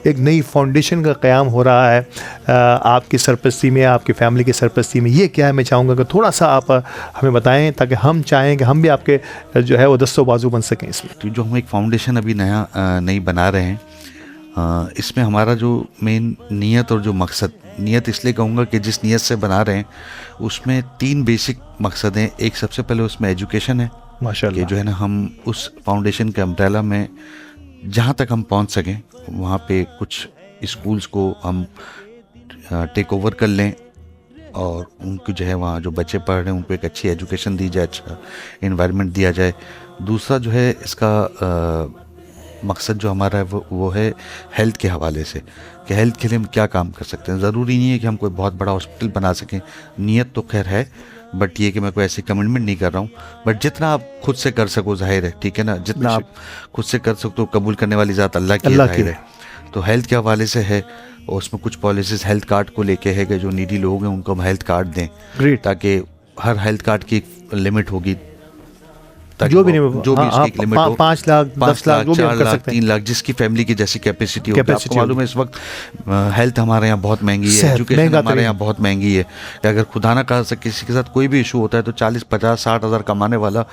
एक नई फाउंडेशन का क़याम हो रहा है आपकी सरपरस्ती में, आपकी फैमिली की सरपरस्ती में। ये क्या है, मैं चाहूँगा कि थोड़ा सा आप हमें बताएं, ताकि हम चाहें कि हम भी आपके जो है वो दस्तों बाजू बन सकें इसमें। तो जो हम एक फाउंडेशन अभी नई बना रहे हैं, इसमें हमारा जो मेन नियत और जो मकसद, नियत इसलिए कहूँगा कि जिस नियत से बना रहे हैं उसमें 3 बेसिक मकसद हैं। एक सबसे पहले उसमें एजुकेशन है, माशाल्लाह, कि जो है ना हम उस फाउंडेशन के अम्ब्रेला में जहाँ तक हम पहुँच सकें वहाँ पे कुछ स्कूल्स को हम टेक ओवर कर लें और उनको जो है वहाँ जो बच्चे पढ़ रहे हैं उनको एक अच्छी एजुकेशन दी जाए, अच्छा इन्वायरमेंट दिया जाए। दूसरा जो है इसका मकसद जो हमारा है वो है हेल्थ के हवाले से, कि हेल्थ के लिए हम क्या काम कर सकते हैं। ज़रूरी नहीं है कि हम कोई बहुत बड़ा हॉस्पिटल बना सकें, नियत तो खैर है, बट ये कि मैं कोई ऐसी कमिटमेंट नहीं कर रहा हूँ। बट जितना आप खुद से कर सको, जाहिर है, ठीक है ना, जितना आप खुद से कर सकते हो, कबूल करने वाली ज़ात अल्लाह की है। तो हेल्थ के हवाले से है, और उसमें कुछ पॉलिसीज़ हेल्थ कार्ड को लेके है कि जो नीडी लोग हैं उनको हम हेल्थ कार्ड दें, ताकि हर हेल्थ कार्ड की एक लिमिट होगी, जो भी उसकी लिमिट हो, 5 लाख 10 लाख 4 लाख 3 लाख जिसकी फैमिली की जैसी कैपेसिटी हो। आपको मालूम है इस वक्त हेल्थ हमारे यहाँ बहुत महंगी है, एजुकेशन हमारे यहाँ बहुत महंगी है। कि अगर खुदा ना कहा किसी के साथ कोई भी इशू होता है तो 40 50 60 हज़ार कमाने वाला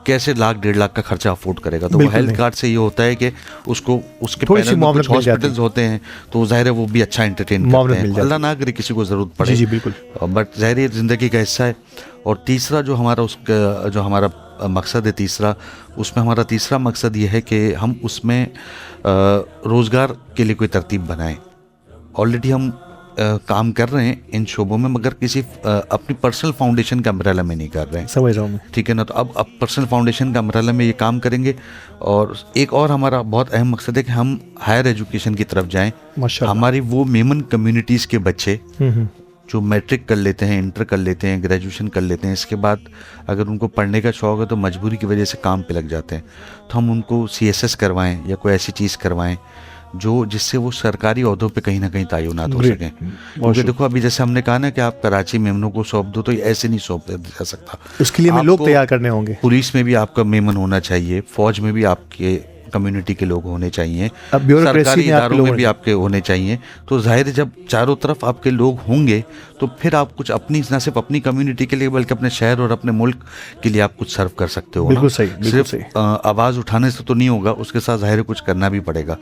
कैसे लाख 1.5 लाख का खर्चा अफोर्ड करेगा। तो वो हेल्थ कार्ड से ये होता है कि उसको उसके पैनल में कुछ हॉस्पिटल्स होते हैं तो जाहिर है वो भी अच्छा एंटरटेन करते हैं, अल्लाह ना करे किसी को ज़रूरत पड़े। जी बिल्कुल, बट जाहिर है ज़िंदगी का हिस्सा है। और तीसरा जो हमारा मकसद है तीसरा, उसमें हमारा तीसरा मकसद ये है कि हम उसमें रोज़गार के लिए कोई तरतीब बनाएं। ऑलरेडी हम काम कर रहे हैं इन शोबों में, मगर किसी अपनी पर्सनल फाउंडेशन के अम्ब्रेला में नहीं कर रहे हैं। समझ रहा हूँ मैं, ठीक है ना। तो अब पर्सनल फाउंडेशन के अम्ब्रेला में ये काम करेंगे। और एक और हमारा बहुत अहम मकसद है कि हम हायर एजुकेशन की तरफ जाएँ। हमारी वो मेमन कम्युनिटीज़ के बच्चे जो मैट्रिक कर लेते हैं, इंटर कर लेते हैं, ग्रेजुएशन कर लेते हैं, इसके बाद अगर उनको पढ़ने का शौक़ है तो मजबूरी की वजह से काम पे लग जाते हैं, तो हम उनको CSS करवाएं या कोई ऐसी चीज़ करवाएं जिससे वो सरकारी ओहदों पे कहीं ना कहीं तैनात हो सकें। क्योंकि देखो अभी जैसे हमने कहा ना कि आप कराची मेमनों को सौंप दो, तो ऐसे नहीं सौंप जा सकता। उसके लिए लोग तैयार करने होंगे। पुलिस में भी आपका मेमन होना चाहिए, फौज में भी आपके कम्युनिटी के लोग होने चाहिए, सरकारी इदारों में भी आपके होने चाहिए। तो जाहिर है जब चारों तरफ आपके लोग होंगे तो फिर आप कुछ अपनी, न सिर्फ अपनी कम्युनिटी के लिए बल्कि अपने शहर और अपने मुल्क के लिए आप कुछ सर्व कर सकते हो। बिल्कुल सही, सिर्फ आवाज़ उठाने से तो नहीं होगा, उसके साथ जाहिर है कुछ करना भी पड़ेगा।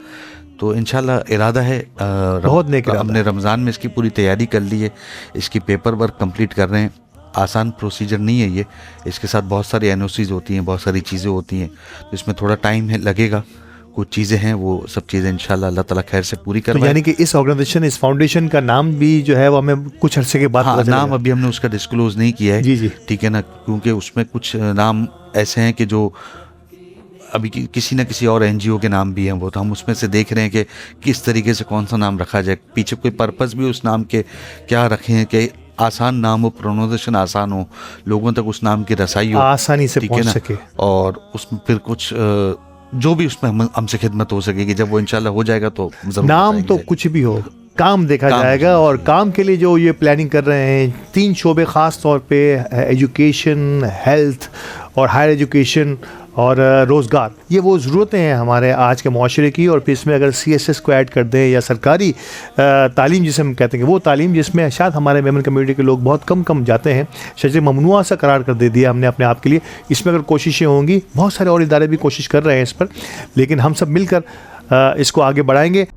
तो इंशाल्लाह इरादा है, बहुत नेक इरादा। हमने रमज़ान में इसकी पूरी तैयारी कर ली है, इसकी पेपर वर्क कंप्लीट कर रहे हैं। आसान प्रोसीजर नहीं है ये, इसके साथ बहुत सारी NOCs होती हैं, बहुत सारी चीज़ें होती हैं, तो इसमें थोड़ा टाइम लगेगा। कुछ चीज़ें हैं, वो सब चीज़ें इंशाल्लाह अल्लाह ताला खैर से पूरी करवाए। तो यानी कि इस ऑर्गेनाइजेशन, इस फाउंडेशन का नाम भी जो है वो हमें कुछ अरसे के बाद नाम अभी हमने उसका डिस्क्लोज नहीं किया है। जी, ठीक है ना, क्योंकि उसमें कुछ नाम ऐसे हैं कि जो अभी किसी न किसी और NGO के नाम भी हैं, वो तो हम उसमें से देख रहे हैं कि किस तरीके से कौन सा नाम रखा जाए, पीछे कोई पर्पस भी उस नाम के क्या रखे हैं कि आसान नाम हो, प्रोनाउंसिएशन आसान हो, लोगों तक उस नाम की रसाई हो, आसानी से पहुंच सके, और उसमें फिर कुछ जो भी उसमें हमसे खिदमत हो सकेगी। जब वो इंशाल्लाह हो जाएगा तो नाम तो कुछ भी हो, काम देखा जाएगा। और काम के लिए जो ये प्लानिंग कर रहे हैं, 3 शोबे ख़ास तौर पे, एजुकेशन, हेल्थ और हायर एजुकेशन और रोज़गार, ये वो ज़रूरतें हैं हमारे आज के माशरे की। और फिर इसमें अगर CSS को ऐड कर दें या सरकारी तालीम जिसे हम कहते हैं, वो तालीम जिसमें शायद हमारे मेमन कम्युनिटी के लोग बहुत कम जाते हैं, शजर ममनुआ सा करार कर दे दिया हमने अपने आप के लिए। इसमें अगर कोशिशें होंगी, बहुत सारे और इदारे भी कोशिश कर रहे हैं इस पर, लेकिन हम सब मिलकर इसको आगे बढ़ाएंगे।